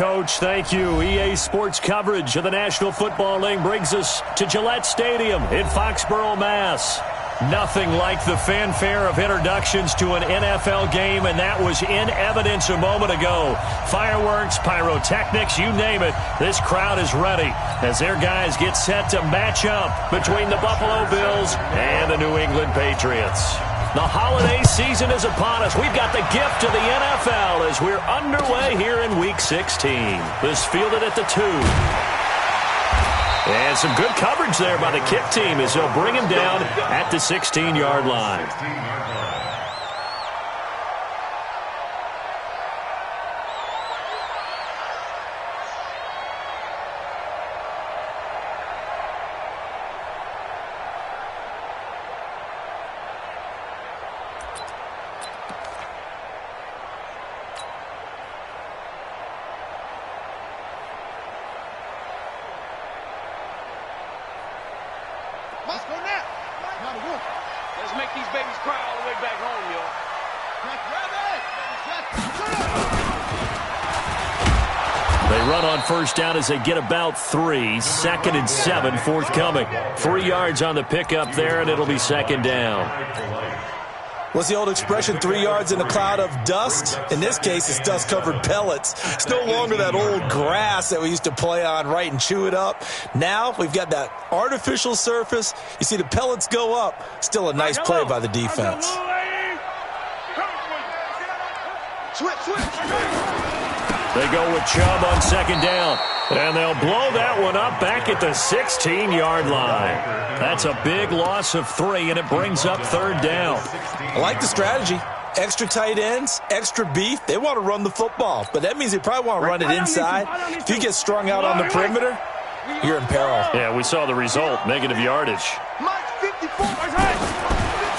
Coach. Thank you. EA Sports coverage of the National Football League brings us to Gillette Stadium in Foxborough, Mass. Nothing like the fanfare of introductions to an NFL game, and that was in evidence a moment ago. Fireworks, pyrotechnics, you name it. This crowd is ready as their guys get set to match up between the Buffalo Bills and the New England Patriots. The holiday season is upon us. We've got the gift of the NFL as we're underway here in Week 16. This fielded at the 2. And some good coverage there by the kick team as they'll bring him down at the 16-yard line. Let's make these babies cry all the way back home, yo. They run on first down as they get about 3. 2nd and 7 forthcoming. 3 yards on the pickup there, and it'll be 2nd down. What's the old expression, 3 yards in a cloud of dust? In this case, it's dust-covered pellets. It's no longer that old grass that we used to play on, right, and chew it up. Now we've got that artificial surface. You see the pellets go up. Still a nice play by the defense. They go with Chubb on 2nd down. And they'll blow that one up back at the 16-yard line. That's a big loss of 3, and it brings up 3rd down. I like the strategy. Extra tight ends, extra beef. They want to run the football, but that means they probably want to run it inside. If you get strung out on the perimeter, you're in peril. Yeah, we saw the result, negative yardage.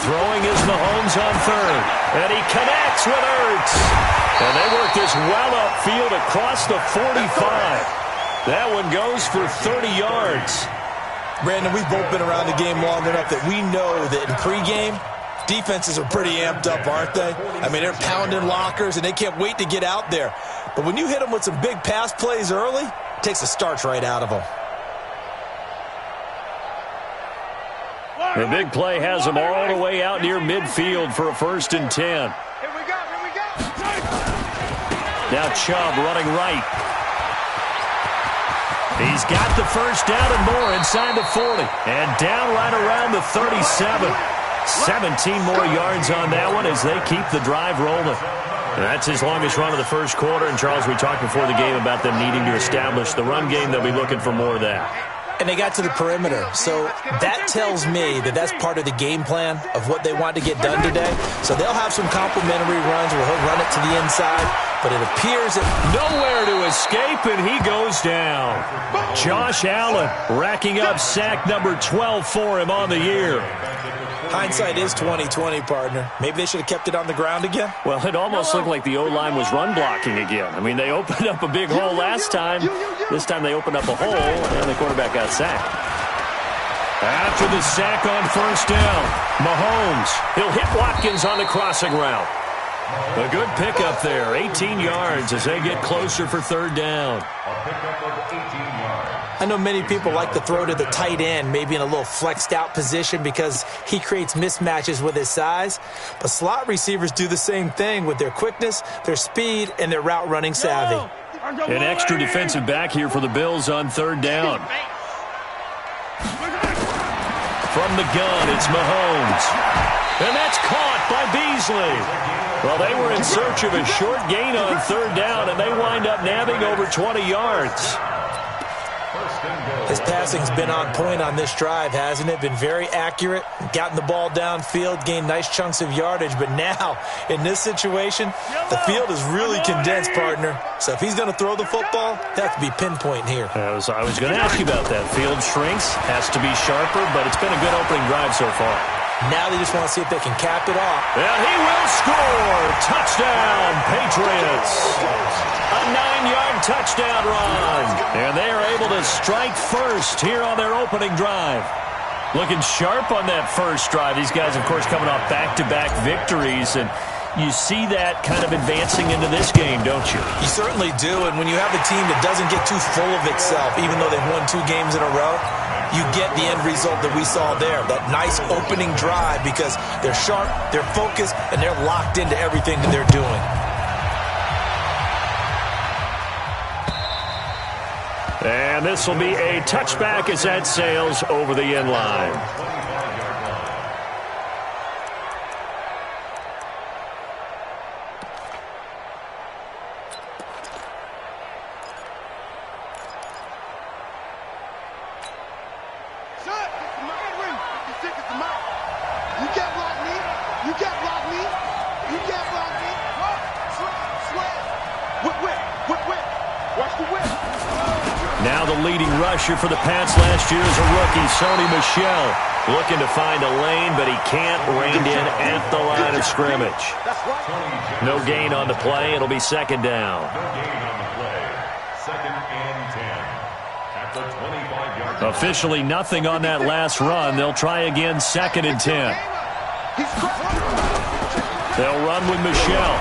Throwing is Mahomes on 3rd, and he connects with Ertz. And they work this well upfield across the 45. That one goes for 30 yards. Brandon, we've both been around the game long enough that we know that in pregame, defenses are pretty amped up, aren't they? I mean, they're pounding lockers, and they can't wait to get out there. But when you hit them with some big pass plays early, it takes the starch right out of them. The big play has them all the way out near midfield for a 1st and 10. Here we go. Now Chubb running right. He's got the 1st down and more inside the 40. And down right around the 37. 17 more yards on that one as they keep the drive rolling. And that's his longest run of the 1st quarter. And, Charles, we talked before the game about them needing to establish the run game. They'll be looking for more of that. And they got to the perimeter. So that tells me that that's part of the game plan of what they want to get done today. So they'll have some complimentary runs where he'll run it to the inside. But it appears that nowhere to escape, and he goes down. Josh Allen racking up sack number 12 for him on the year. Hindsight is 20/20, partner. Maybe they should have kept it on the ground again. Well, it almost looked like the O-line was run blocking again. I mean, they opened up a big hole last time. This time they opened up a hole, and the quarterback got sacked. After the sack on 1st down, Mahomes, he'll hit Watkins on the crossing route. A good pickup there, 18 yards as they get closer for 3rd down. I know many people like to throw to the tight end, maybe in a little flexed out position because he creates mismatches with his size. But slot receivers do the same thing with their quickness, their speed, and their route running savvy. An extra defensive back here for the Bills on 3rd down. From the gun, it's Mahomes. And that's caught by Beasley. Well, they were in search of a short gain on 3rd down, and they wind up nabbing over 20 yards. His passing's been on point on this drive, hasn't it? Been very accurate, gotten the ball downfield, gained nice chunks of yardage. But now, in this situation, the field is really condensed, partner. So if he's going to throw the football, he'll have to be pinpoint here. I was going to ask you about that. Field shrinks, has to be sharper, but it's been a good opening drive so far. Now they just want to see if they can cap it off. And he will score! Touchdown, Patriots! A 9-yard touchdown run. And they are able to strike first here on their opening drive. Looking sharp on that first drive. These guys, of course, coming off back-to-back victories. And You see that kind of advancing into this game, don't you? You certainly do, and when you have a team that doesn't get too full of itself, even though they've won 2 games in a row, you get the end result that we saw there, that nice opening drive, because they're sharp, they're focused, and they're locked into everything that they're doing. And this will be a touchback as that sails over the end line. Now the leading rusher for the Pats last year is a rookie, Sony Michel. Looking to find a lane, but he can't. Reined in at the line of scrimmage. No gain on the play. It'll be second down. Officially nothing on that last run. They'll try again, 2nd and 10. They'll run with Michel.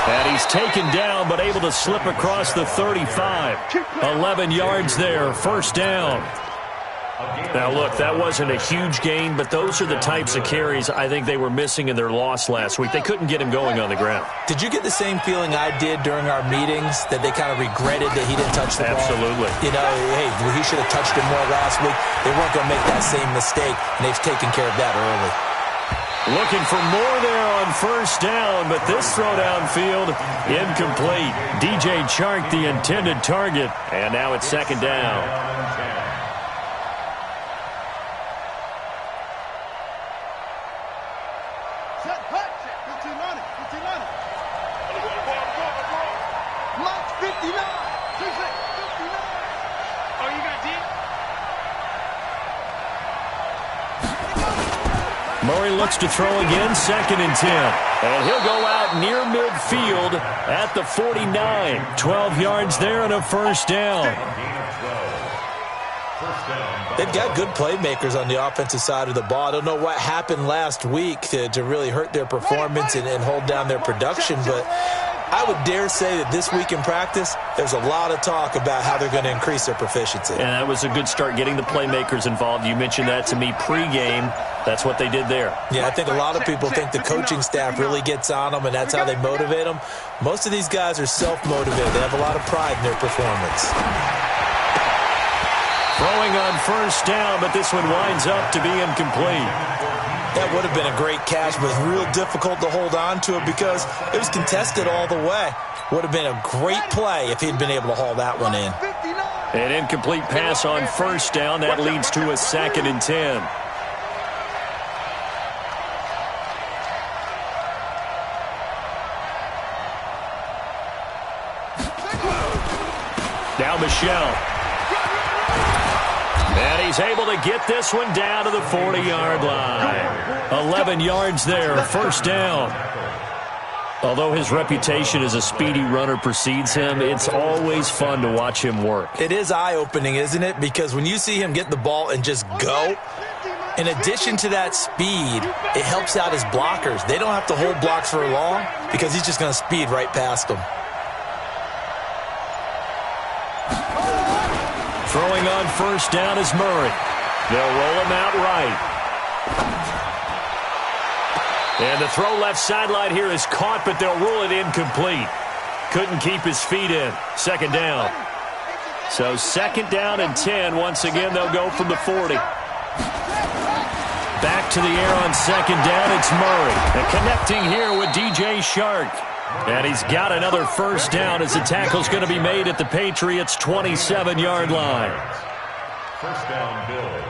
And he's taken down, but able to slip across the 35. 11 yards there, first down. Now, look, that wasn't a huge gain, but those are the types of carries I think they were missing in their loss last week. They couldn't get him going on the ground. Did you get the same feeling I did during our meetings, that they kind of regretted that he didn't touch the ball? Absolutely. You know, hey, he should have touched it more last week. They weren't going to make that same mistake, and they've taken care of that early. Looking for more there on first down, but this throw downfield incomplete. DJ Chark, the intended target, and now it's second down. Murray looks to throw again, 2nd and 10. And he'll go out near midfield at the 49. 12 yards there and a first down. They've got good playmakers on the offensive side of the ball. I don't know what happened last week to really hurt their performance and hold down their production, but I would dare say that this week in practice, there's a lot of talk about how they're going to increase their proficiency. And that was a good start, getting the playmakers involved. You mentioned that to me pregame. That's what they did there. Yeah, I think a lot of people think the coaching staff really gets on them, and that's how they motivate them. Most of these guys are self-motivated. They have a lot of pride in their performance. Throwing on first down, but this one winds up to be incomplete. That would have been a great catch, but it's real difficult to hold on to it because it was contested all the way. Would have been a great play if he'd been able to haul that one in. An incomplete pass on first down. That leads to a 2nd and 10. Now Michel. And he's able to get this one down to the 40-yard line. 11 yards there, first down. Although his reputation as a speedy runner precedes him, it's always fun to watch him work. It is eye-opening, isn't it? Because when you see him get the ball and just go, in addition to that speed, it helps out his blockers. They don't have to hold blocks for long because he's just going to speed right past them. Throwing on first down is Murray. They'll roll him out right. And the throw left sideline here is caught, but they'll rule it incomplete. Couldn't keep his feet in. Second down. So 2nd down and 10. Once again, they'll go from the 40. Back to the air on 2nd down, it's Murray. And connecting here with DJ Chark. And he's got another first down as the tackle's going to be made at the Patriots' 27-yard line. First down, Bills.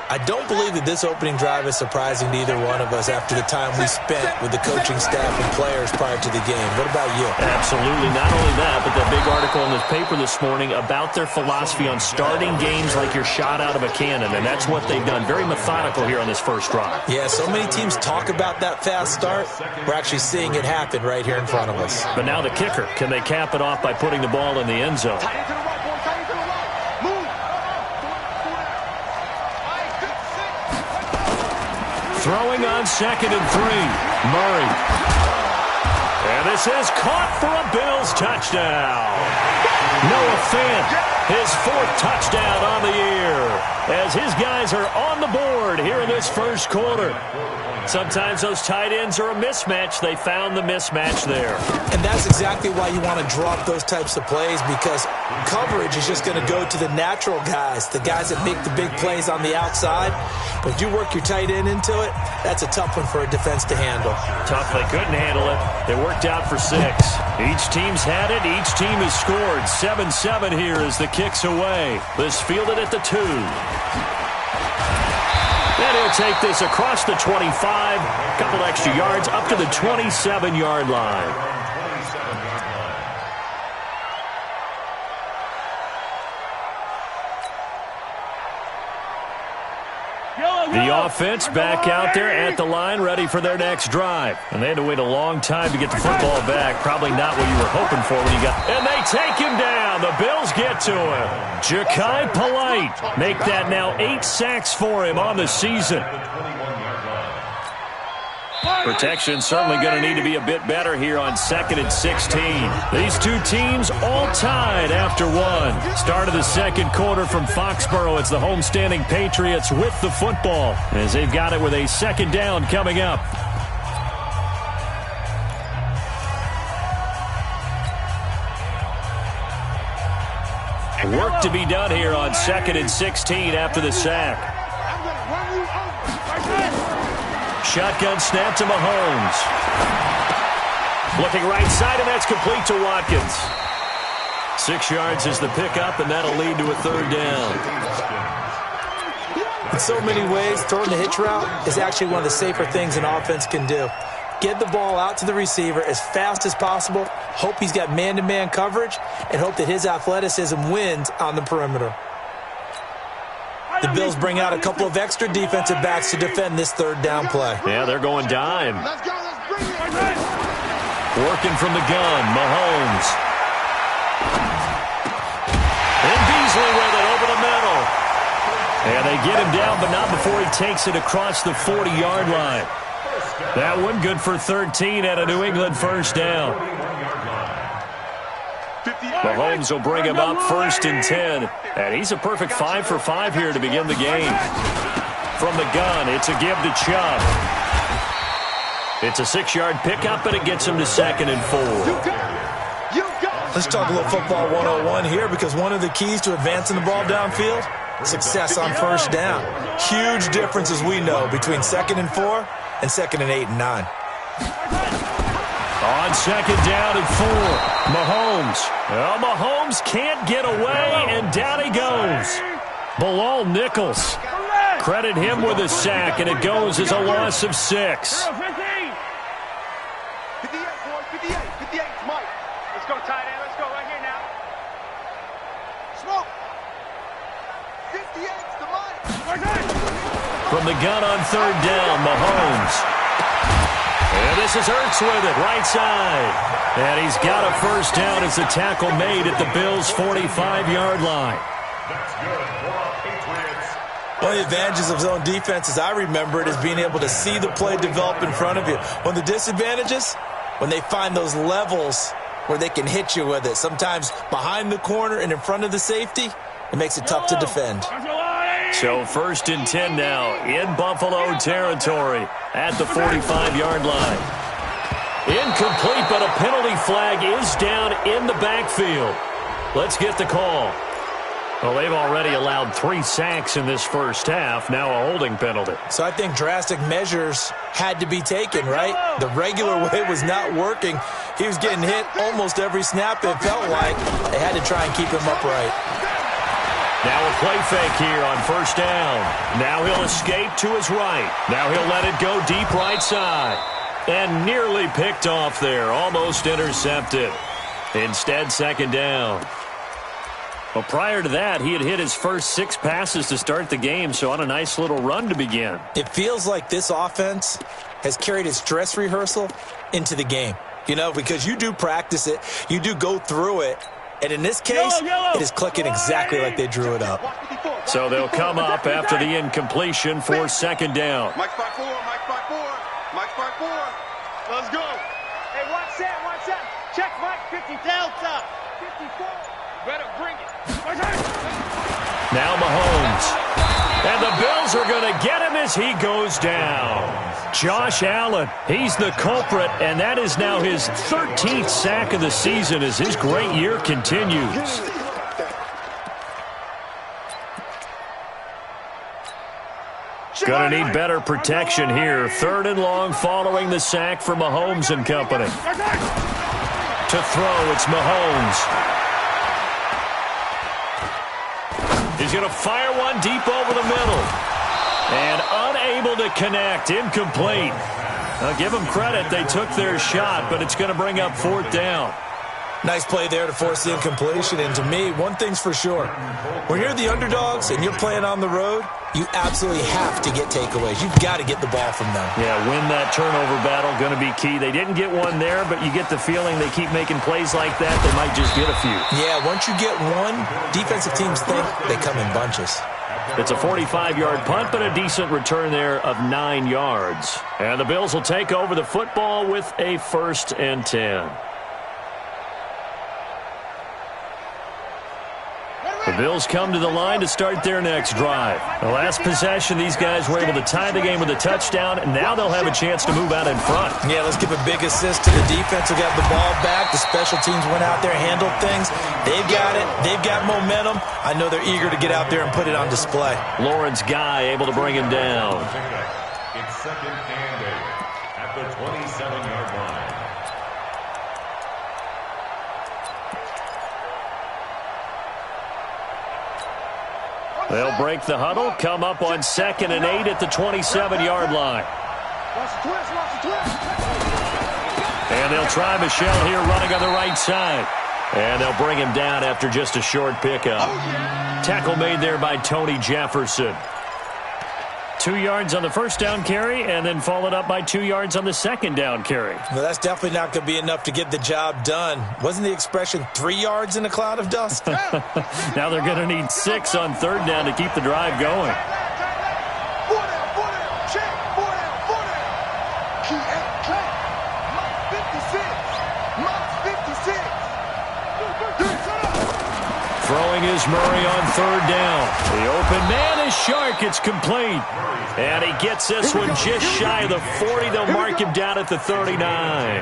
I don't believe that this opening drive is surprising to either one of us after the time we spent with the coaching staff and players prior to the game. What about you? Absolutely. Not only that, but that big article in the paper this morning about their philosophy on starting games like you're shot out of a cannon, and that's what they've done. Very methodical here on this first drive. Yeah, so many teams talk about that fast start. We're actually seeing it happen right here in front of us. But now the kicker. Can they cap it off by putting the ball in the end zone? Throwing on 2nd and 3. Murray. And this is caught for a Bills touchdown. Noah Fant, his 4th touchdown on the year, as his guys are on the board here in this first quarter. Sometimes those tight ends are a mismatch. They found the mismatch there. And that's exactly why you want to drop those types of plays, because coverage is just going to go to the natural guys, the guys that make the big plays on the outside. But if you work your tight end into it, that's a tough one for a defense to handle. Tough. They couldn't handle it. It worked out for 6. Each team's had it. Each team has scored. 7-7 here as the kick's away. This fielded at the 2. And he'll take this across the 25, a couple extra yards up to the 27-yard line. The offense back out there at the line, ready for their next drive. And they had to wait a long time to get the football back. Probably not what you were hoping for when you got... And they take him down. The Bills get to him. Ja'Kai Polite make that now 8 sacks for him on the season. Protection certainly going to need to be a bit better here on 2nd and 16. These two teams all tied after 1. Start of the second quarter from Foxborough. It's the homestanding Patriots with the football as they've got it with a 2nd down coming up. Work to be done here on 2nd and 16 after the sack. Shotgun snap to Mahomes. Looking right side, and that's complete to Watkins. 6 yards is the pickup, and that'll lead to a 3rd down. In so many ways, throwing the hitch route is actually one of the safer things an offense can do. Get the ball out to the receiver as fast as possible, hope he's got man-to-man coverage, and hope that his athleticism wins on the perimeter. The Bills bring out a couple of extra defensive backs to defend this 3rd down play. Yeah, they're going dime. Working from the gun, Mahomes. And Beasley with it over the middle. And they get him down, but not before he takes it across the 40-yard line. That one good for 13 at a New England 1st down. Mahomes will bring him up 1st and 10. And he's a perfect 5 for 5 here to begin the game. From the gun, it's a give to Chubb. It's a 6-yard pickup, and it gets him to 2nd and 4. Let's talk a little football 101 here, because one of the keys to advancing the ball downfield, success on 1st down. Huge difference, as we know, between 2nd and 4 and 2nd and 8 and 9. On 2nd down and 4, Mahomes. Well, Mahomes can't get away, and down he goes. Bilal Nichols. Credit him with a sack, and it goes as a loss of 6. 58, Mike. Let's go, tight end. Let's go right here now. Smoke. 58's the Mike. From the gun on 3rd down, Mahomes. And this is Ertz with it, right side. And he's got a 1st down as the tackle made at the Bills' 45-yard line. One of the advantages of zone defense, as I remember it, is being able to see the play develop in front of you. One of the disadvantages, when they find those levels where they can hit you with it. Sometimes behind the corner and in front of the safety, it makes it tough to defend. So 1st and 10 now in Buffalo territory at the 45-yard line. Incomplete, but a penalty flag is down in the backfield. Let's get the call. Well, they've already allowed 3 sacks in this first half, now a holding penalty. So I think drastic measures had to be taken, right? The regular way was not working. He was getting hit almost every snap, it felt like. They had to try and keep him upright. Now a play fake here on 1st down. Now he'll escape to his right. Now he'll let it go deep right side. And nearly picked off there, almost intercepted. Instead, 2nd down. Well, prior to that, he had hit his first 6 passes to start the game, so on a nice little run to begin. It feels like this offense has carried its dress rehearsal into the game. You know, because you do practice it, you do go through it, and in this case, it is clicking exactly like they drew it up. So they'll come up after the incompletion for 2nd down. Mike's by 4, Mike's by 4, Mike's by 4. Let's go. Hey, watch that. Check Mike, 50 down top. 54. Better bring it. Now Mahomes. And the Bills are going to get him as he goes down. Josh Allen, he's the culprit, and that is now his 13th sack of the season as his great year continues. Going to need better protection here. 3rd and long following the sack for Mahomes and company. To throw, it's Mahomes. He's going to fire one deep over the middle. And unable to connect. Incomplete. I'll give them credit. They took their shot, but it's going to bring up 4th down. Nice play there to force the incompletion. And to me, one thing's for sure. When you're the underdogs and you're playing on the road, you absolutely have to get takeaways. You've got to get the ball from them. Yeah, win that turnover battle, going to be key. They didn't get one there, but you get the feeling they keep making plays like that, they might just get a few. Yeah, once you get one, defensive teams think they come in bunches. It's a 45-yard punt, but a decent return there of 9 yards. And the Bills will take over the football with a 1st and 10. The Bills come to the line to start their next drive. The last possession, these guys were able to tie the game with a touchdown, and now they'll have a chance to move out in front. Yeah, let's give a big assist to the defense who got the ball back. The special teams went out there, handled things. They've got it. They've got momentum. I know they're eager to get out there and put it on display. Lawrence Guy able to bring him down. It's 2nd and 8 at the 27-yard line. They'll break the huddle, come up on 2nd and 8 at the 27-yard line. And they'll try Michelle here running on the right side. And they'll bring him down after just a short pickup. Tackle made there by Tony Jefferson. 2 yards on the 1st down carry, and then followed up by 2 yards on the 2nd down carry. Well, that's definitely not going to be enough to get the job done. Wasn't the expression 3 yards in a cloud of dust? Now they're going to need 6 on 3rd down to keep the drive going. Throwing is Murray on 3rd down. The open man is Shark. It's complete. And he gets this one just shy of the 40. They'll mark him down at the 39.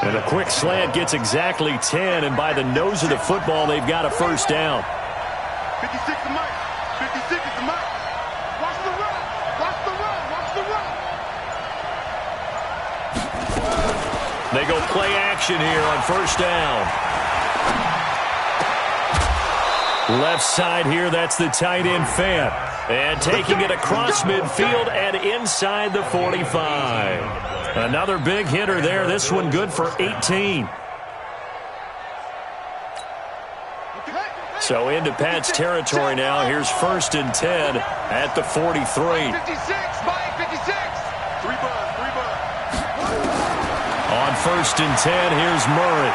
And a quick slant gets exactly 10. And by the nose of the football, they've got a 1st down. 56 to Mike. 56 is the Mike. Watch the run. Watch the run. Watch the run. They go play action here on 1st down. Left side here, that's the tight end Fant. And taking it across midfield and inside the 45. Another big hitter there. This one good for 18. So into Pat's territory now. Here's 1st and 10 at the 43. 56, Mike, 56. 3 bucks. On 1st and 10, here's Murray.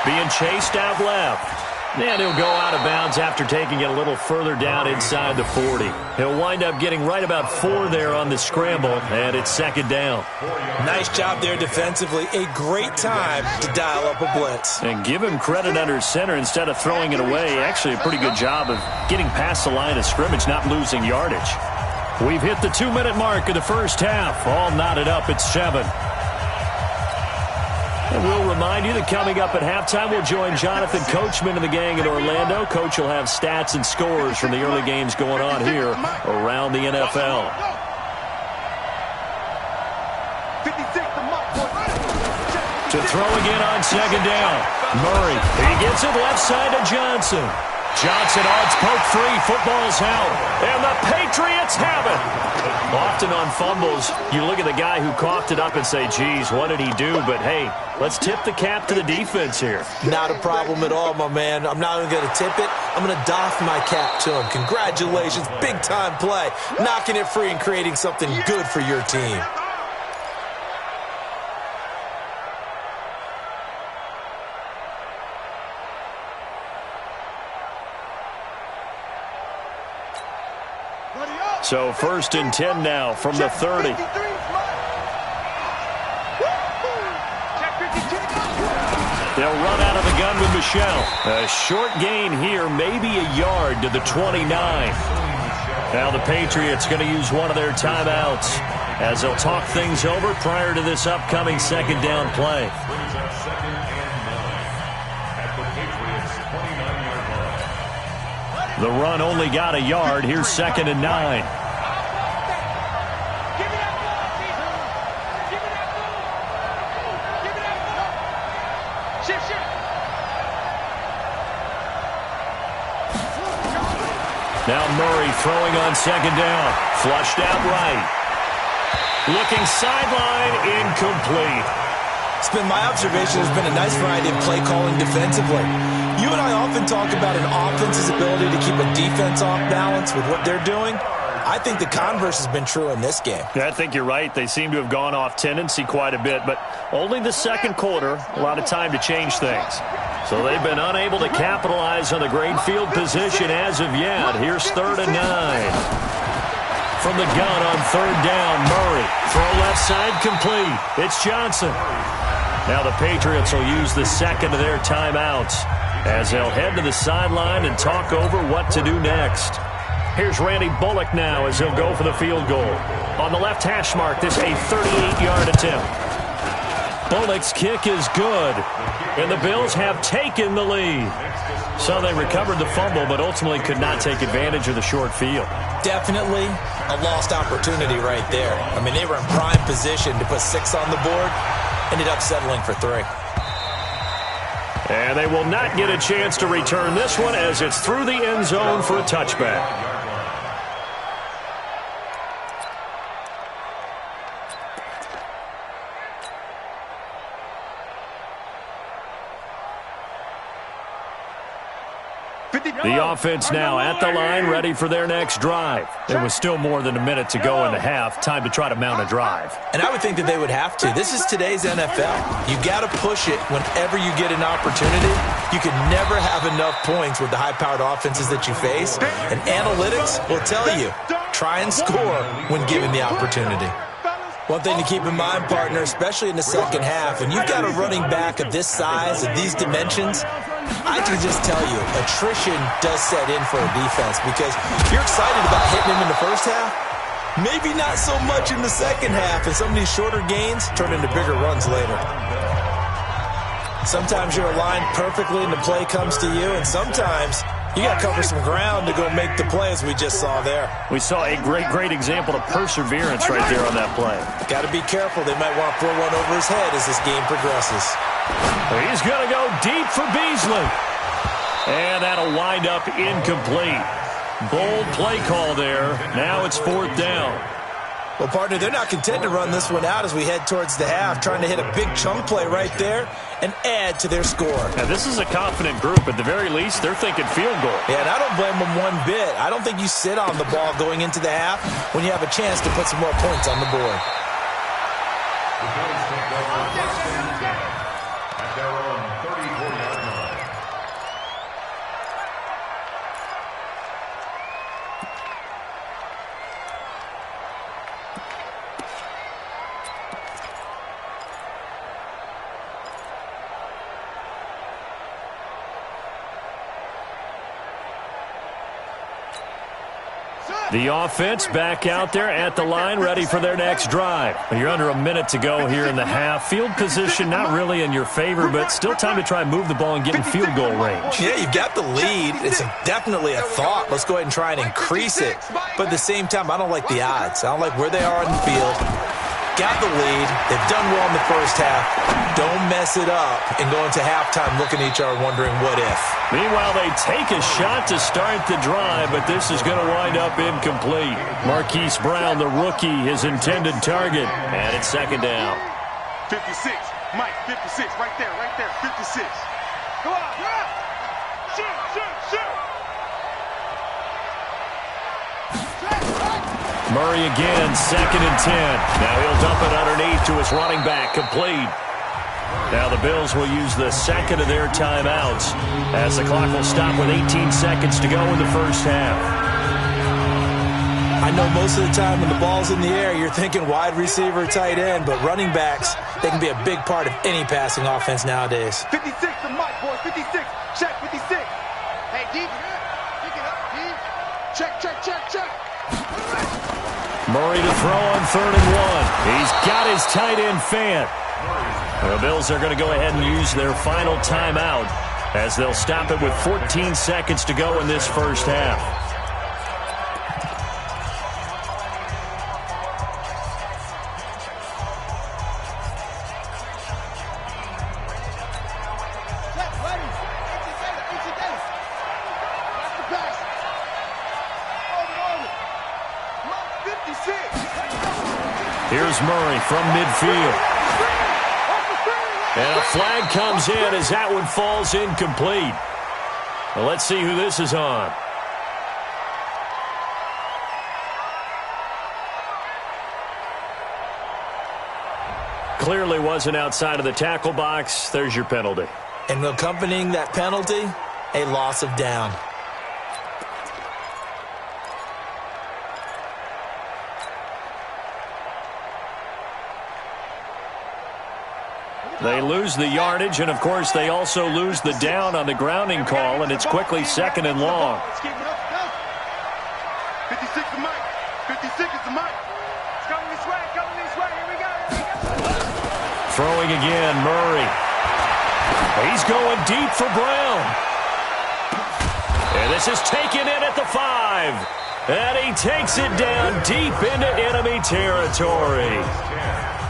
Being chased out left. And he'll go out of bounds after taking it a little further down inside the 40. He'll wind up getting right about 4 there on the scramble, and it's 2nd down. Nice job there defensively. A great time to dial up a blitz. And give him credit under center instead of throwing it away. Actually a pretty good job of getting past the line of scrimmage, not losing yardage. We've hit the 2-minute mark of the 1st half. All knotted up at 7. And we'll remind you that coming up at halftime, we'll join Jonathan Coachman and the gang in Orlando. Coach will have stats and scores from the early games going on here around the NFL. To throw again on 2nd down. Murray, he gets it left side to Johnson. Johnson, it's poked free. Football's out. And the Patriots have it. Often on fumbles, you look at the guy who coughed it up and say, geez, what did he do? But, hey, let's tip the cap to the defense here. Not a problem at all, my man. I'm not even going to tip it. I'm going to doff my cap to him. Congratulations. Big-time play. Knocking it free and creating something good for your team. So 1st and 10 now from the 30. They'll run out of the gun with Michelle. A short gain here, maybe a yard to the 29. Now the Patriots going to use one of their timeouts as they'll talk things over prior to this upcoming second down play. The run only got a yard. Here's 2nd and 9. Now Murray throwing on 2nd down. Flushed out right. Looking sideline, incomplete. It's been my observation there's been a nice variety of play calling defensively. You and I often talk about an offense's ability to keep a defense off balance with what they're doing. I think the converse has been true in this game. Yeah, I think you're right. They seem to have gone off tendency quite a bit, but only the second quarter, a lot of time to change things. So they've been unable to capitalize on the great field position as of yet. Here's 3rd and 9. From the gun on 3rd down, Murray. Throw left side complete. It's Johnson. Now the Patriots will use the second of their timeouts as they'll head to the sideline and talk over what to do next. Here's Randy Bullock now as he'll go for the field goal. On the left hash mark, this a 38-yard attempt. Bullock's kick is good, and the Bills have taken the lead. So they recovered the fumble, but ultimately could not take advantage of the short field. Definitely a lost opportunity right there. I mean, they were in prime position to put 6 on the board. Ended up settling for 3. And they will not get a chance to return this one as it's through the end zone for a touchback. The offense now at the line, ready for their next drive. There was still more than a minute to go in the half. Time to try to mount a drive. And I would think that they would have to. This is today's NFL. You got to push it whenever you get an opportunity. You can never have enough points with the high-powered offenses that you face. And analytics will tell you, try and score when given the opportunity. One thing to keep in mind, partner, especially in the second half, and you've got a running back of this size, of these dimensions, I can just tell you, attrition does set in for a defense because you're excited about hitting him in the first half, maybe not so much in the second half, and some of these shorter gains turn into bigger runs later. Sometimes you're aligned perfectly and the play comes to you, and sometimes you got to cover some ground to go make the play, as we just saw there. We saw a great example of perseverance right there on that play. Got to be careful. They might want to throw one over his head as this game progresses. He's going to go deep for Beasley. And that'll wind up incomplete. Bold play call there. Now it's 4th down. Well, partner, they're not content to run this one out as we head towards the half, trying to hit a big chunk play right there and add to their score. Now, this is a confident group. At the very least, they're thinking field goal. Yeah, and I don't blame them one bit. I don't think you sit on the ball going into the half when you have a chance to put some more points on the board. At their own 34-yard line. The offense back out there at the line, ready for their next drive. You're under a minute to go here in the half. Field position not really in your favor, but still time to try and move the ball and get in field goal range. Yeah, you've got the lead. It's definitely a thought. Let's go ahead and try and increase it. But at the same time, I don't like the odds. I don't like where they are on the field. Got the lead. They've done well in the first half. Don't mess it up and go into halftime looking at each other wondering what if. Meanwhile, they take a shot to start the drive, but this is going to wind up incomplete. Marquise Brown, the rookie, his intended target. And it's 2nd down. 56. Mike, 56. Right there. 56. Go on. Shoot. Murray again, 2nd and 10. Now he'll dump it underneath to his running back, complete. Now the Bills will use the second of their timeouts as the clock will stop with 18 seconds to go in the first half. I know most of the time when the ball's in the air, you're thinking wide receiver, tight end, but running backs, They can be a big part of any passing offense nowadays. 56 to Mike, boys. 56. Check 56. Hey, D. Pick it up, D. Check. Murray to throw on 3rd and 1. He's got his tight end Fant. The Bills are going to go ahead and use their final timeout as they'll stop it with 14 seconds to go in this first half. Here's Murray from midfield. And a flag comes in as that one falls incomplete. Well, let's see who this is on. Clearly wasn't outside of the tackle box. There's your penalty. And accompanying that penalty, a loss of down. They lose the yardage, and, of course, they also lose the down on the grounding call, and it's quickly 2nd and long. 56 to Mike. 56 is to Mike. It's coming this way. Here we go. Throwing again, Murray. He's going deep for Brown. And this is taken in at the 5. And he takes it down deep into enemy territory.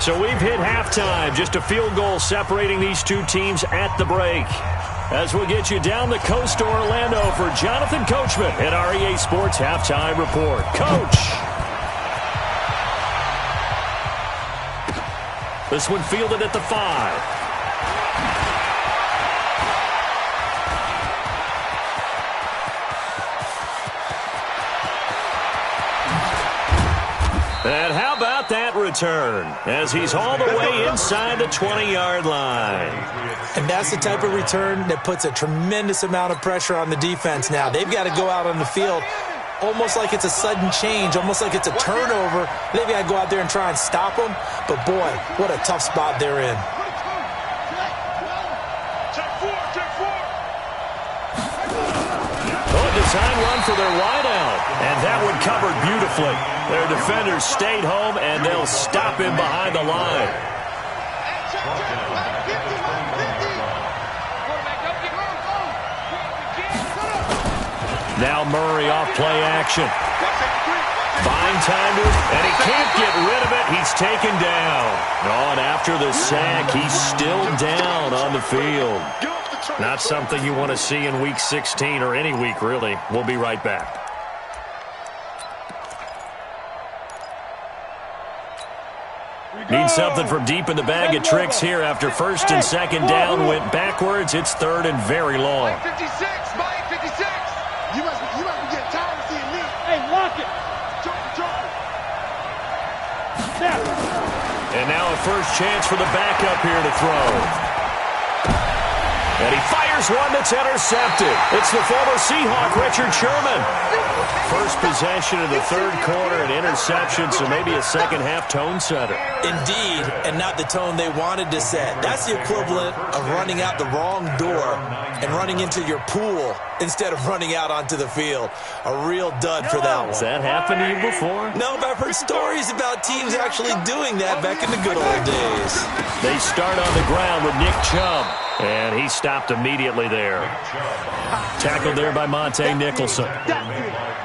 So we've hit halftime. Just a field goal separating these two teams at the break. As we'll get you down the coast to Orlando for Jonathan Coachman at our EA Sports Halftime Report. Coach! This one fielded at the 5. And how about that return as he's all the way inside the 20-yard line. And that's the type of return that puts a tremendous amount of pressure on the defense now. They've got to go out on the field almost like it's a sudden change, almost like it's a turnover. They've got to go out there and try and stop them. But, boy, what a tough spot they're in. Design run for their wideout. And that one covered beautifully. Their defenders stayed home, and they'll stop him behind the line. Now Murray off play action. Fine time to, and he can't get rid of it. He's taken down. Oh, and after the sack, he's still down on the field. Not something you want to see in Week 16 or any week, really. We'll be right back. Need something from deep in the bag of tricks here after 1st and 2nd down. Went backwards. It's 3rd and very long. Mike 56. You must be getting tired of seeing me. Hey, lock it. And now a first chance for the backup here to throw. And he fires one that's intercepted. It's the former Seahawk, Richard Sherman. First possession of the 3rd quarter, an interception, so maybe a second-half tone setter. Indeed, and not the tone they wanted to set. That's the equivalent of running out the wrong door and running into your pool instead of running out onto the field. A real dud for that one. Has that happened to you before? No, but I've heard stories about teams actually doing that back in the good old days. They start on the ground with Nick Chubb. And he stopped immediately there. Tackled there by Monte Nicholson.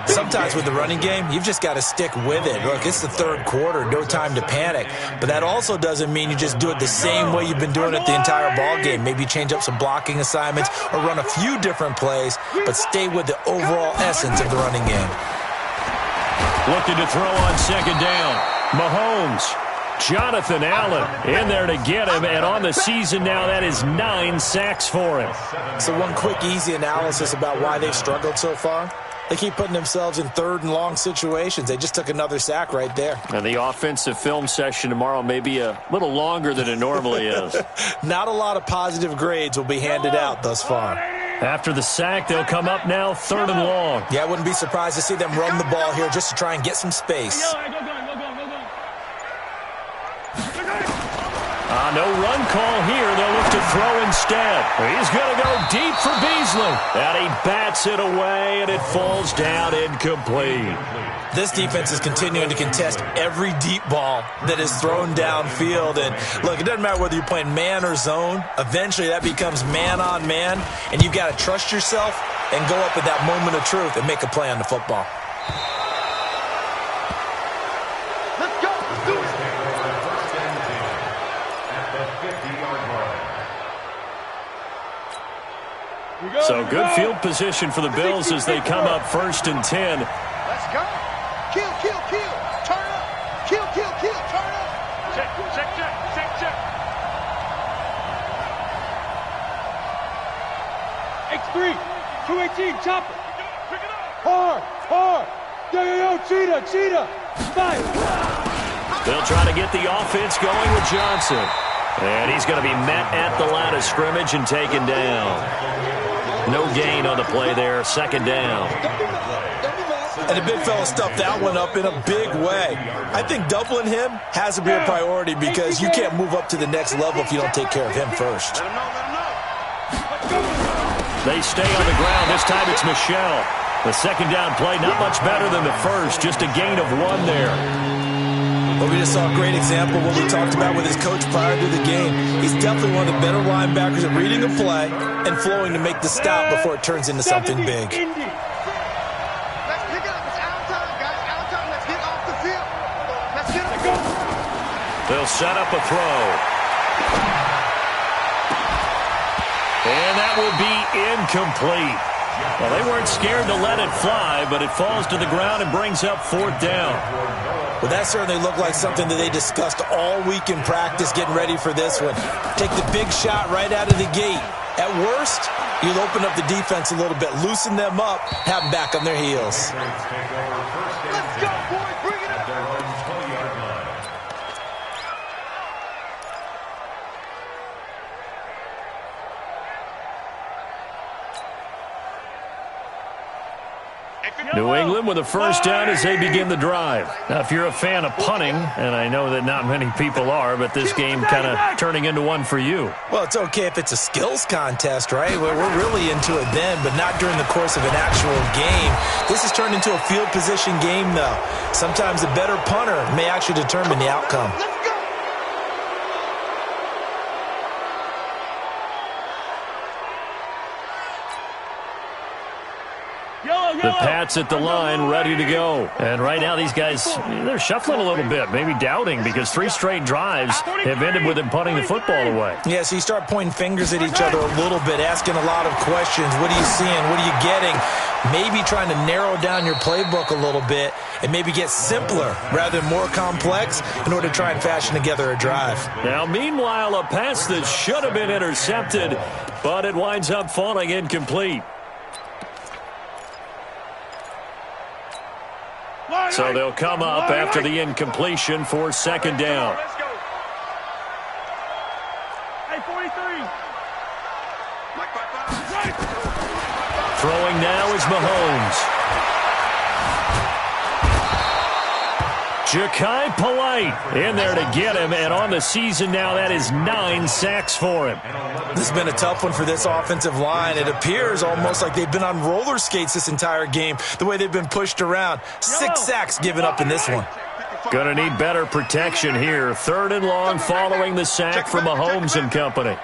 Sometimes with the running game, you've just got to stick with it. Look, it's the 3rd quarter, no time to panic. But that also doesn't mean you just do it the same way you've been doing it the entire ball game. Maybe change up some blocking assignments or run a few different plays, but stay with the overall essence of the running game. Looking to throw on 2nd down. Mahomes. Jonathan Allen in there to get him, and on the season now, that is 9 sacks for him. So one quick, easy analysis about why they've struggled so far. They keep putting themselves in 3rd and long situations. They just took another sack right there. And the offensive film session tomorrow may be a little longer than it normally is. Not a lot of positive grades will be handed out thus far. After the sack, they'll come up now 3rd and long. Yeah, I wouldn't be surprised to see them run the ball here just to try and get some space. No run call here. They'll look to throw instead. He's going to go deep for Beasley. And he bats it away, and it falls down incomplete. This defense is continuing to contest every deep ball that is thrown downfield. And, look, it doesn't matter whether you're playing man or zone. Eventually, that becomes man-on-man, and you've got to trust yourself and go up at that moment of truth and make a play on the football. So good field position for the Bills as they come up 1st and 10. Let's go. Kill, kill, kill. Turn up. Kill, kill, kill. Turn up. Check, check, check, check, check. X3, 218, chopper. Pick it up. Hard, hard. Yo, cheetah, cheetah. Fight. They'll try to get the offense going with Johnson. And he's going to be met at the line of scrimmage and taken down. No gain on the play there, 2nd down. And the big fella stuffed that one up in a big way. I think doubling him has to be a priority because you can't move up to the next level if you don't take care of him first. They stay on the ground. This time it's Michelle. The 2nd down play, not much better than the first, just a gain of 1 there. Well, we just saw a great example of what we talked about with his coach prior to the game. He's definitely one of the better linebackers at reading a play and flowing to make the stop before it turns into something big. Let's pick it up. It's out time, guys. Out time. Let's get off the field. Let's get it. Go. They'll set up a throw. And that will be incomplete. Well, they weren't scared to let it fly, but it falls to the ground and brings up 4th down. Well, that certainly looked like something that they discussed all week in practice, getting ready for this one. Take the big shot right out of the gate. At worst, you'll open up the defense a little bit, loosen them up, have them back on their heels. Let's go, boys. Bring it up. New England with a 1st down as they begin the drive. Now, if you're a fan of punting, and I know that not many people are, but this game kind of turning into one for you. Well, it's okay if it's a skills contest, right? We're really into it then, but not during the course of an actual game. This has turned into a field position game, though. Sometimes the better punter may actually determine the outcome. The Pats at the line, ready to go. And right now, these guys, they're shuffling a little bit, maybe doubting, because 3 straight drives have ended with them punting the football away. Yeah, so you start pointing fingers at each other a little bit, asking a lot of questions. What are you seeing? What are you getting? Maybe trying to narrow down your playbook a little bit and maybe get simpler rather than more complex in order to try and fashion together a drive. Now, meanwhile, a pass that should have been intercepted, but it winds up falling incomplete. So they'll come up after the incompletion for 2nd down. Let's go. Hey, 43. Throwing now is Mahomes. Ja'Kai Polite in there to get him, and on the season now, that is 9 sacks for him. This has been a tough one for this offensive line. It appears almost like they've been on roller skates this entire game, the way they've been pushed around. 6 sacks given up in this one. Gonna need better protection here. 3rd and long following the sack from Mahomes and company.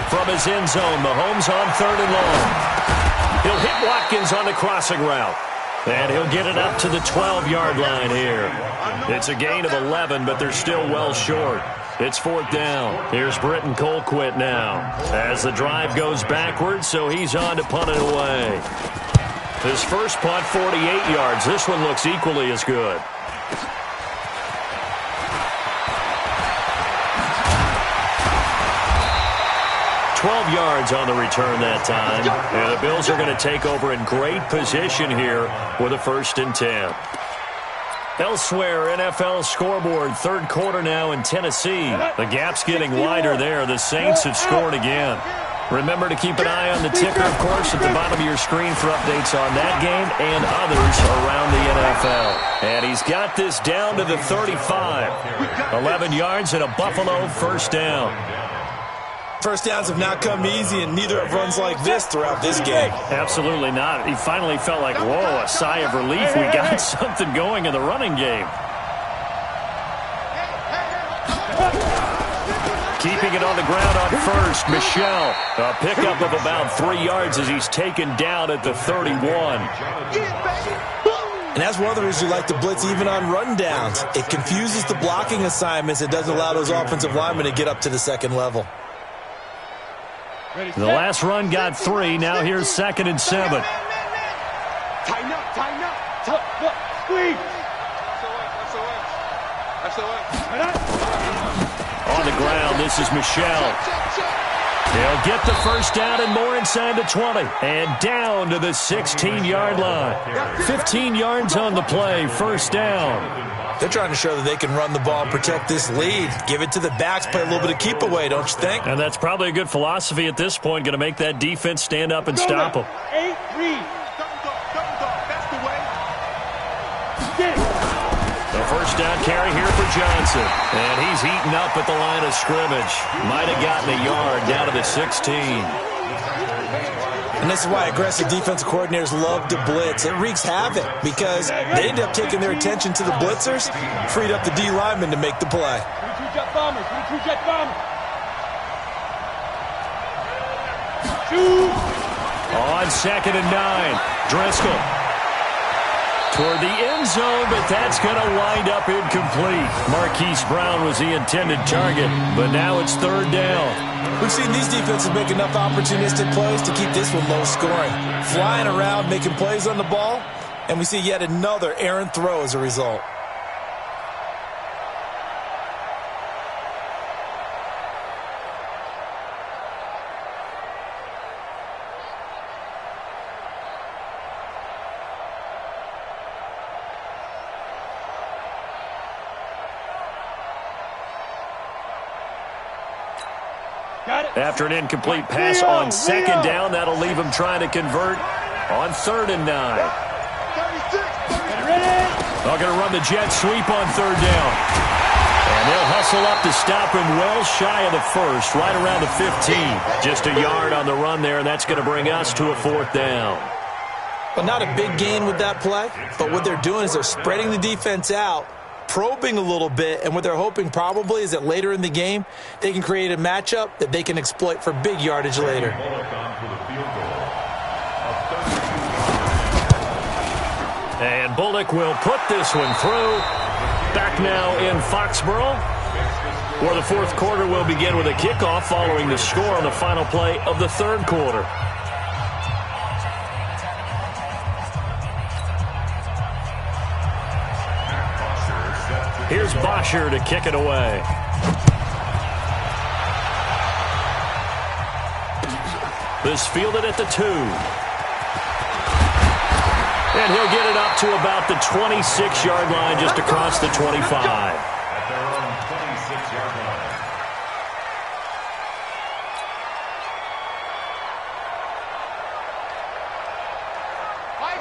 From his end zone, Mahomes on 3rd and long. He'll hit Watkins on the crossing route. And he'll get it up to the 12-yard line here. It's a gain of 11, but they're still well short. It's 4th down. Here's Britton Colquitt now. As the drive goes backwards, so he's on to punt it away. His first punt, 48 yards. This one looks equally as good. 12 yards on the return that time. And the Bills are going to take over in great position here with a 1st and 10. Elsewhere, NFL scoreboard, 3rd quarter now in Tennessee. The gap's getting wider there. The Saints have scored again. Remember to keep an eye on the ticker, of course, at the bottom of your screen for updates on that game and others around the NFL. And he's got this down to the 35. 11 yards and a Buffalo first down. First downs have not come easy, and neither have runs like this throughout this game. Absolutely not. He finally felt like, whoa, a sigh of relief. We got something going in the running game. Keeping it on the ground on first, Michel. A pickup of about 3 yards as he's taken down at the 31. And that's one of the reasons you like to blitz even on run downs. It confuses the blocking assignments. It doesn't allow those offensive linemen to get up to the second level. The last run got 3. Now here's 2nd and 7. Tighten up. Squeeze. On the ground, this is Michel. They'll get the first down and more inside the 20. And down to the 16-yard line. 15 yards on the play, first down. They're trying to show that they can run the ball and protect this lead. Give it to the backs, play a little bit of keep away, don't you think? And that's probably a good philosophy at this point, going to make that defense stand up and stop them. 8-3. That's the way. The first down carry here for Johnson. And he's heating up at the line of scrimmage. Might have gotten a yard down to the 16. And this is why aggressive defensive coordinators love to blitz. It wreaks havoc because they end up taking their attention to the blitzers, freed up the D linemen to make the play. 22 jet bombers. 22 jet bombers. On 2nd and 9, Driscoll. Toward the end zone, but that's going to wind up incomplete. Marquise Brown was the intended target, but now it's 3rd down. We've seen these defenses make enough opportunistic plays to keep this one low scoring. Flying around, making plays on the ball, and we see yet another errant throw as a result. After an incomplete pass on 2nd down, that'll leave him trying to convert on 3rd and 9. They're going to run the jet sweep on 3rd down. And they'll hustle up to stop him well shy of the first, right around the 15. Just a yard on the run there, and that's going to bring us to a 4th down. But not a big gain with that play, but what they're doing is they're spreading the defense out, probing a little bit, and what they're hoping probably is that later in the game they can create a matchup that they can exploit for big yardage later. And Bullock will put this one through. Back now in Foxborough, where the 4th quarter will begin with a kickoff following the score on the final play of the 3rd quarter. Here's Bosher to kick it away. This fielded at the 2. And he'll get it up to about the 26-yard line, just across the 25. At their own 26-yard line.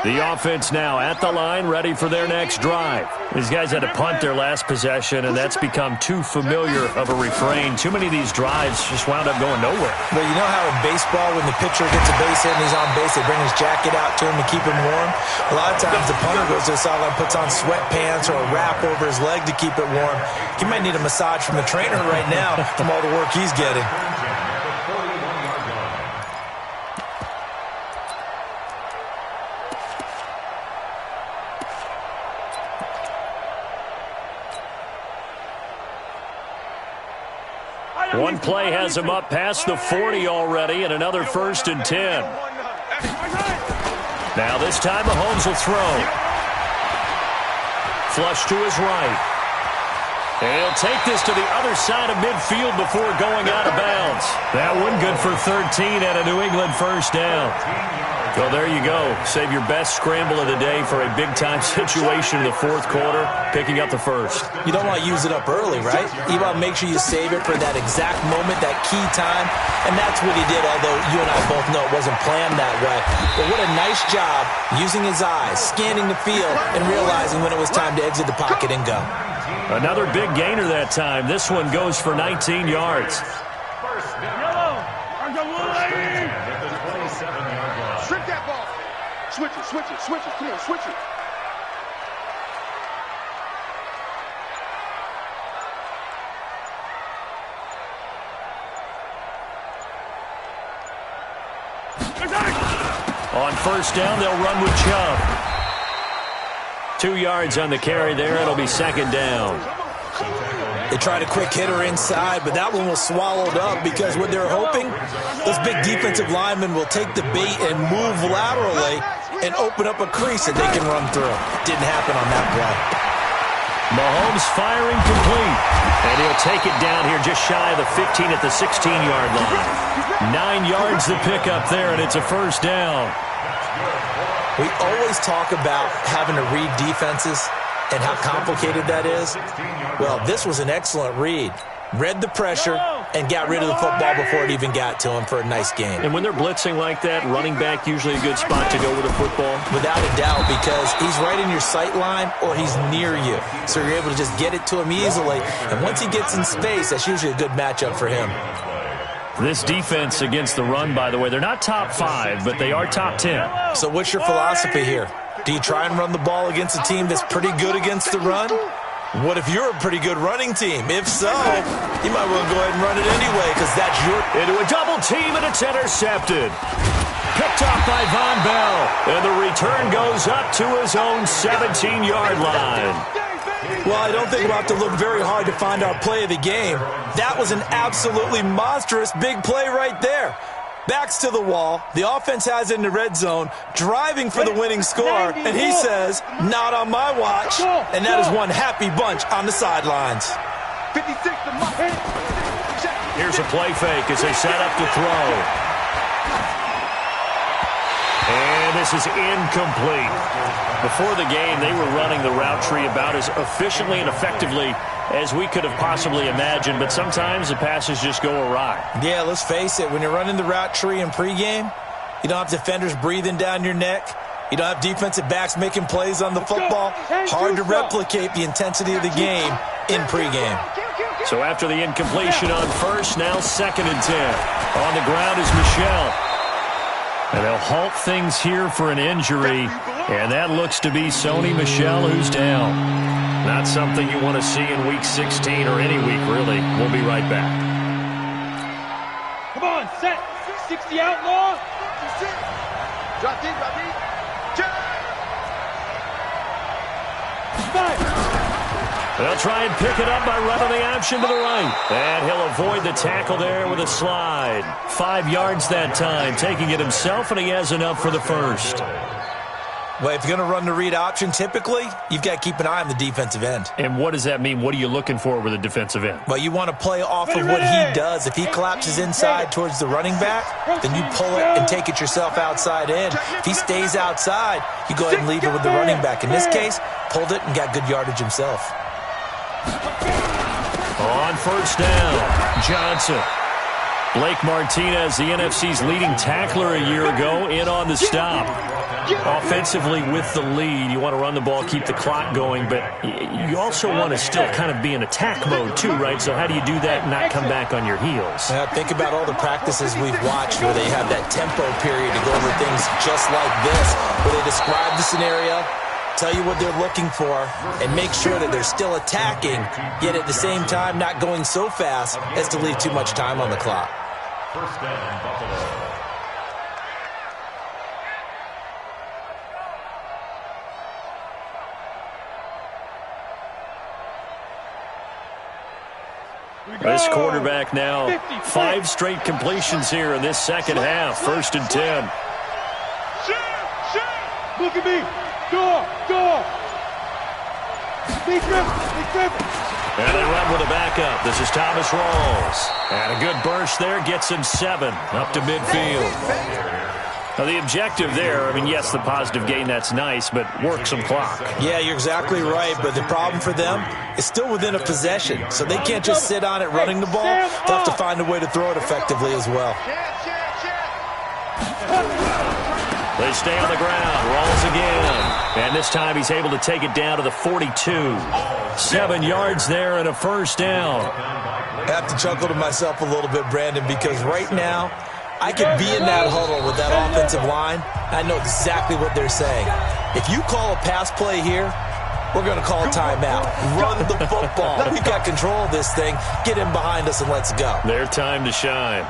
The offense now at the line, ready for their next drive. These guys had to punt their last possession, and that's become too familiar of a refrain. Too many of these drives just wound up going nowhere. But you know how in baseball, when the pitcher gets a base hit and he's on base, they bring his jacket out to him to keep him warm? A lot of times the punter goes to the sideline, puts on sweatpants or a wrap over his leg to keep it warm. He might need a massage from the trainer right now from all the work he's getting. One play has him up past the 40 already, and another 1st and 10. Now this time Mahomes will throw. Flush to his right. And he'll take this to the other side of midfield before going out of bounds. That one good for 13 and a New England first down. Well, there you go. Save your best scramble of the day for a big-time situation in the fourth quarter, picking up the first. You don't want to use it up early, right? You want to make sure you save it for that exact moment, that key time, and that's what he did, although you and I both know it wasn't planned that way. But what a nice job using his eyes, scanning the field, and realizing when it was time to exit the pocket and go. Another big gainer that time. This one goes for 19 yards. Trick that ball. Switch it, switch it, switch it. Come on, switch it. On first down, they'll run with Chubb. 2 yards on the carry there. It'll be second down. They tried a quick hitter inside, but that one was swallowed up because what they're hoping, those big defensive linemen will take the bait and move laterally and open up a crease that they can run through. Didn't happen on that play. Mahomes firing complete. And he'll take it down here just shy of the 15 at the 16-yard line. 9 yards to pick up there, and it's a first down. We always talk about having to read defenses and how complicated that is. Well, this was an excellent read. Read the pressure and got rid of the football before it even got to him for a nice gain. And when they're blitzing like that, running back usually a good spot to go with the football? Without a doubt, because he's right in your sight line or he's near you. So you're able to just get it to him easily. And once he gets in space, that's usually a good matchup for him. This defense against the run, by the way, they're not top 5, but they are top 10. So what's your philosophy here? Do you try and run the ball against a team that's pretty good against the run? What if you're a pretty good running team? If so, you might well go ahead and run it anyway because that's your... Into a double team, and it's intercepted. Picked off by Von Bell. And the return goes up to his own 17-yard line. Well, I don't think we'll have to look very hard to find our play of the game. That was an absolutely monstrous big play right there. Backs to the wall. The offense has it in the red zone, driving for the winning score, and he says, not on my watch. And that is one happy bunch on the sidelines. 56 to my head. Here's a play fake as they set up to throw. And this is incomplete. Before the game, they were running the route tree about as efficiently and effectively as we could have possibly imagined, but sometimes the passes just go awry. Yeah, let's face it, when you're running the route tree in pregame, you don't have defenders breathing down your neck. You don't have defensive backs making plays on the football. Hard to replicate the intensity of the game in pregame. So after the incompletion on first, now 2nd and 10. On the ground is Michel. And they'll halt things here for an injury, and that looks to be Sony Michel who's down. Not something you want to see in Week 16 or any week, really. We'll be right back. Come on, set. 60 outlaw. Drop deep, drop deep. They'll try and pick it up by running the option to the right. And he'll avoid the tackle there with a slide. 5 yards that time, taking it himself, and he has enough for the first. Well, if you're going to run the read option, typically, you've got to keep an eye on the defensive end. And what does that mean? What are you looking for with a defensive end? Well, you want to play off of what he does. If he collapses inside towards the running back, then you pull it and take it yourself outside in. If he stays outside, you go ahead and leave it with the running back. In this case, pulled it and got good yardage himself. On first down, Johnson. Blake Martinez, the NFC's leading tackler a year ago, in on the stop. Offensively with the lead, you want to run the ball, keep the clock going, but you also want to still kind of be in attack mode too, right? So how do you do that and not come back on your heels? Think about all the practices we've watched where they have that tempo period to go over things just like this, where they describe the scenario, tell you what they're looking for, and make sure that they're still attacking, yet at the same time not going so fast as to leave too much time on the clock. First down, Buffalo. This quarterback now 5 straight completions here in this second half. 1st and 10. Look at me. Go. Big grip. And they run with a backup. This is Thomas Rawls. And a good burst there gets him 7 up to midfield. Now, the objective there, I mean, yes, the positive gain, that's nice, but work some clock. Yeah, you're exactly right, but the problem for them is still within a possession, so they can't just sit on it running the ball. They'll have to find a way to throw it effectively as well. They stay on the ground, rolls again, and this time he's able to take it down to the 42. 7 yards there and a first down. I have to chuckle to myself a little bit, Brandon, because right now, I could be in that huddle with that offensive line. I know exactly what they're saying. If you call a pass play here, we're going to call a timeout. Run the football. We've got control of this thing. Get in behind us and let's go. Their time to shine.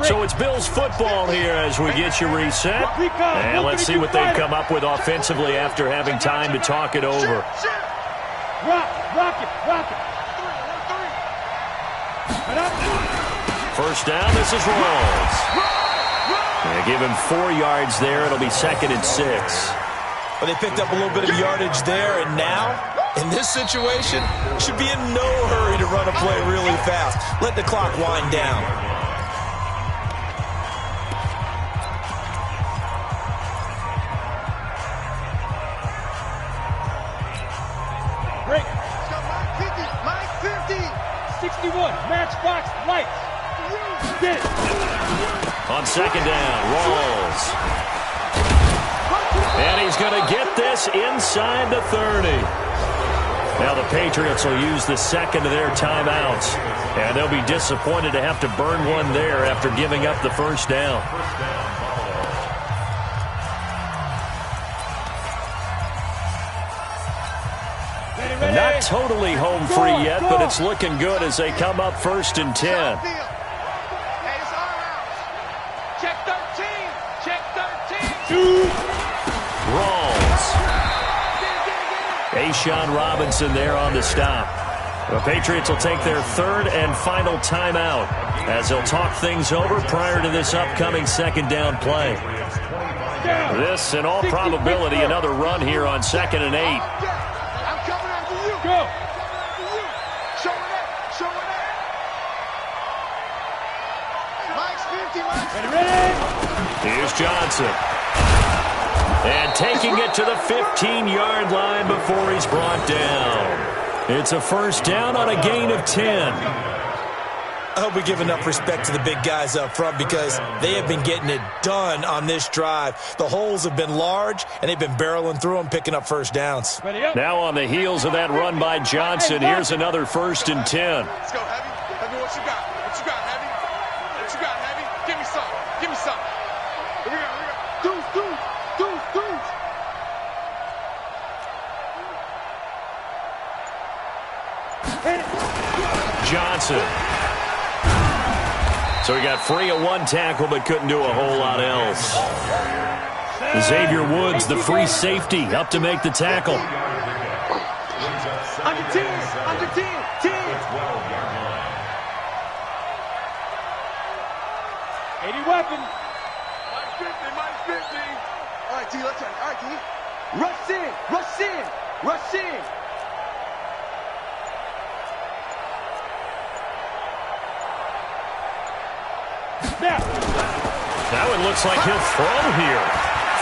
So it's Bills football here as we get you reset. And let's see what they've come up with offensively after having time to talk it over. Rock it. First down, this is Rawls. They give him 4 yards there. It'll be 2nd and 6. Well, they picked up a little bit of yardage there, and now, in this situation, should be in no hurry to run a play really fast. Let the clock wind down. Break. Mike 50. 61. Matchbox lights. Get it. On 2nd down, Rawls. And he's going to get this inside the 30. Now the Patriots will use the 2nd of their timeouts. And they'll be disappointed to have to burn one there after giving up the first down. Not totally home free yet, but it's looking good as they come up 1st and 10. Rawls. A'Shawn Robinson there on the stop. The Patriots will take their 3rd and final timeout as they'll talk things over prior to this upcoming 2nd down play. This, in all probability, another run here on 2nd and 8. Go. Here's Johnson. And taking it to the 15-yard line before he's brought down. It's a first down on a gain of 10. I hope we give enough respect to the big guys up front because they have been getting it done on this drive. The holes have been large, and they've been barreling through them, picking up first downs. Now on the heels of that run by Johnson, here's another 1st and 10. Let's go, Heavy. Heavy, what you got? What you got, Heavy? What you got, Heavy? Give me some. Give me some. Here we go. Deuce. Johnson. So he got free of one tackle but couldn't do a whole lot else. Xavier Woods, the free safety, up to make the tackle. Under 10. 80 weapon. Mike 50. All right, T, let's try. All right, T. Rush in. Snap. Now it looks like he'll throw here.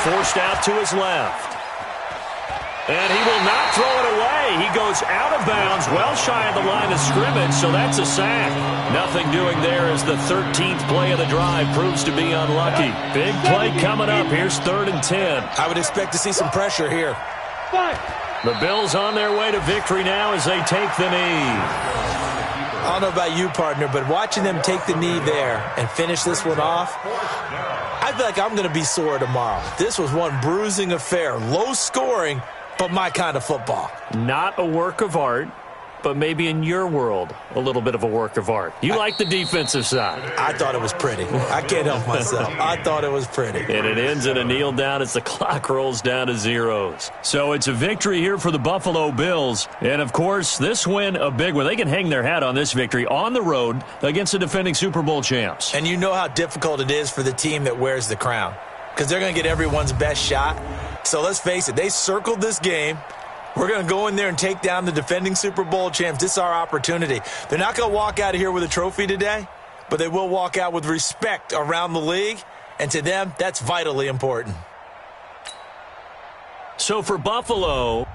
Forced out to his left. And he will not throw it away. He goes out of bounds, well shy of the line of scrimmage, so that's a sack. Nothing doing there as the 13th play of the drive proves to be unlucky. Big play coming up. Here's 3rd and 10. I would expect to see some pressure here. The Bills on their way to victory now as they take the knee. I don't know about you, partner, but watching them take the knee there and finish this one off, I feel like I'm going to be sore tomorrow. This was one bruising affair. Low scoring, but my kind of football. Not a work of art, but maybe in your world, a little bit of a work of art. You like the defensive side. I thought it was pretty. I can't help myself. I thought it was pretty. And it ends in a kneel down as the clock rolls down to zeros. So it's a victory here for the Buffalo Bills. And, of course, this win, a big one. They can hang their hat on this victory on the road against the defending Super Bowl champs. And you know how difficult it is for the team that wears the crown because they're going to get everyone's best shot. So let's face it, they circled this game. We're going to go in there and take down the defending Super Bowl champs. This is our opportunity. They're not going to walk out of here with a trophy today, but they will walk out with respect around the league, and to them, that's vitally important. So for Buffalo,